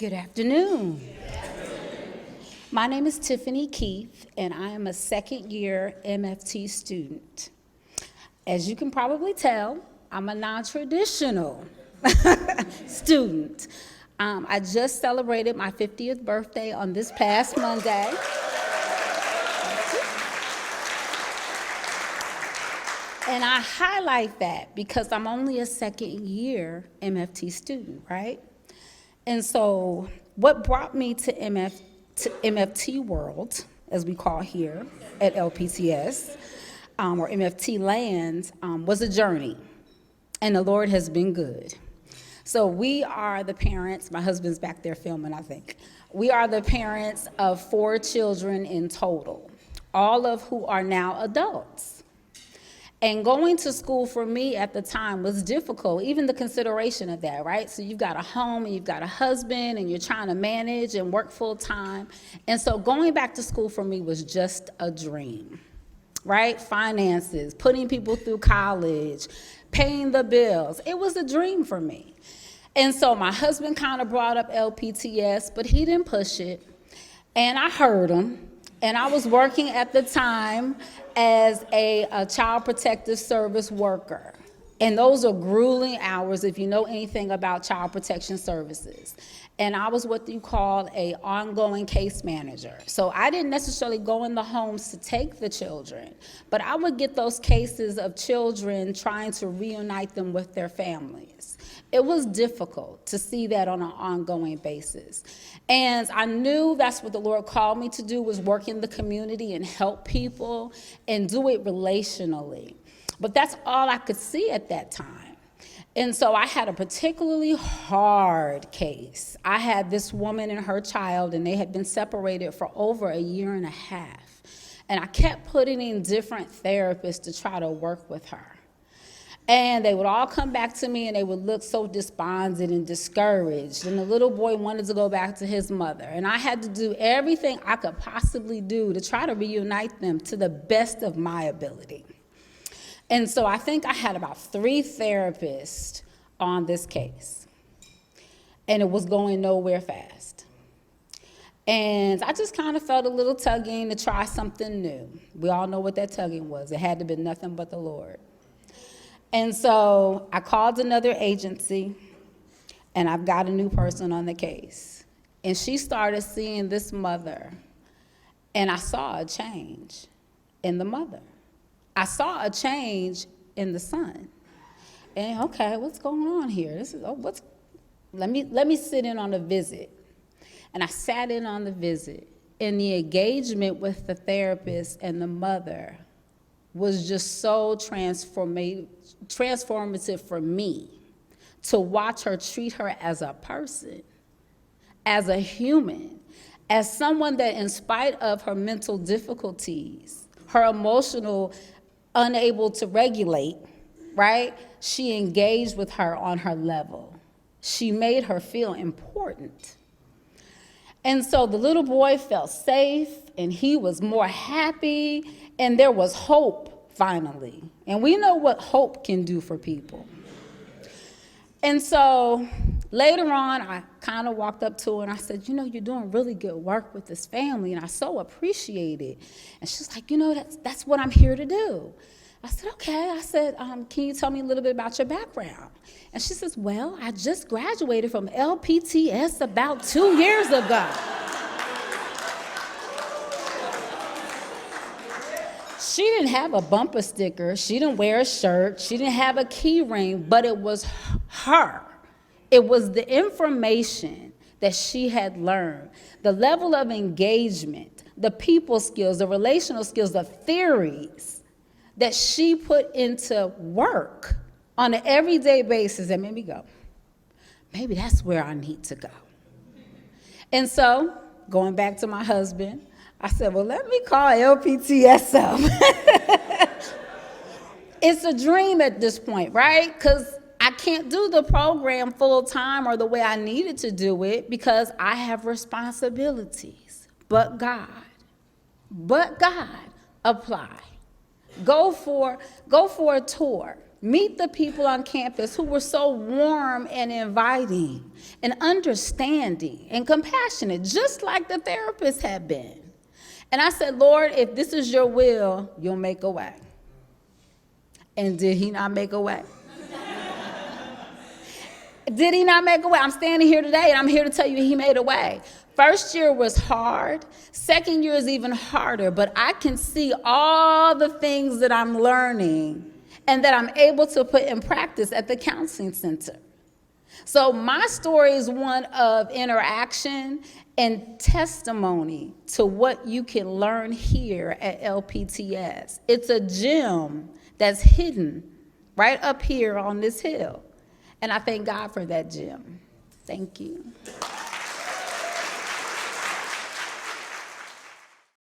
Good afternoon. My name is Tiffany Keith, and I am a second-year MFT student. As you can probably tell, I'm a non-traditional student. I just celebrated my 50th birthday on this past Monday. And I highlight that because I'm only a second-year MFT student, right? And so what brought me to MFT world, as we call here at LPTS, or MFT land, was a journey. And the Lord has been good. So we are the parents, my husband's back there filming, I think. We are the parents of 4 children in total, all of who are now adults. And going to school for me at the time was difficult, even the consideration of that, right? So you've got a home and you've got a husband and you're trying to manage and work full time. And so going back to school for me was just a dream, right? Finances, putting people through college, paying the bills. It was a dream for me. And so my husband kind of brought up LPTS, but he didn't push it. And I heard him. And I was working at the time as a child protective service worker. And those are grueling hours if you know anything about child protection services. And I was what you call an ongoing case manager. So I didn't necessarily go in the homes to take the children, but I would get those cases of children trying to reunite them with their families. It was difficult to see that on an ongoing basis. And I knew that's what the Lord called me to do, was work in the community and help people and do it relationally. But that's all I could see at that time. And so I had a particularly hard case. I had this woman and her child, and they had been separated for over 1.5 years. And I kept putting in different therapists to try to work with her. And they would all come back to me and they would look so despondent and discouraged. And the little boy wanted to go back to his mother. And I had to do everything I could possibly do to try to reunite them to the best of my ability. And so I think I had about 3 therapists on this case. And it was going nowhere fast. And I just kind of felt a little tugging to try something new. We all know what that tugging was. It had to be nothing but the Lord. And so I called another agency, and I've got a new person on the case. And she started seeing this mother, and I saw a change in the mother. I saw a change in the son. And okay, what's going on here? Let me sit in on a visit. And I sat in on the visit, and the engagement with the therapist and the mother was just so transformative for me, to watch her treat her as a person, as a human, as someone that in spite of her mental difficulties, her emotional unable to regulate, right? She engaged with her on her level. She made her feel important. And so the little boy felt safe, and he was more happy, and there was hope finally. And we know what hope can do for people. And so later on, I kind of walked up to her and I said, you know, you're doing really good work with this family, and I so appreciate it. And she's like, you know, that's what I'm here to do. I said, okay. I said, can you tell me a little bit about your background? And she says, well, I just graduated from LPTS about 2 years ago. She didn't have a bumper sticker. She didn't wear a shirt. She didn't have a key ring, but it was her. It was the information that she had learned, the level of engagement, the people skills, the relational skills, the theories that she put into work on an everyday basis that made me go, maybe that's where I need to go. And so, going back to my husband, I said, well, let me call LPTS up. It's a dream at this point, right? Because I can't do the program full time or the way I needed to do it because I have responsibilities. But God, apply. Go for a tour. Meet the people on campus who were so warm and inviting and understanding and compassionate, just like the therapists had been. And I said, Lord, if this is your will, you'll make a way. And did he not make a way? Did he not make a way? I'm standing here today, and I'm here to tell you he made a way. First year was hard. Second year is even harder, but I can see all the things that I'm learning and that I'm able to put in practice at the counseling center. So my story is one of interaction and testimony to what you can learn here at LPTS. It's a gem that's hidden right up here on this hill. And I thank God for that gem. Thank you.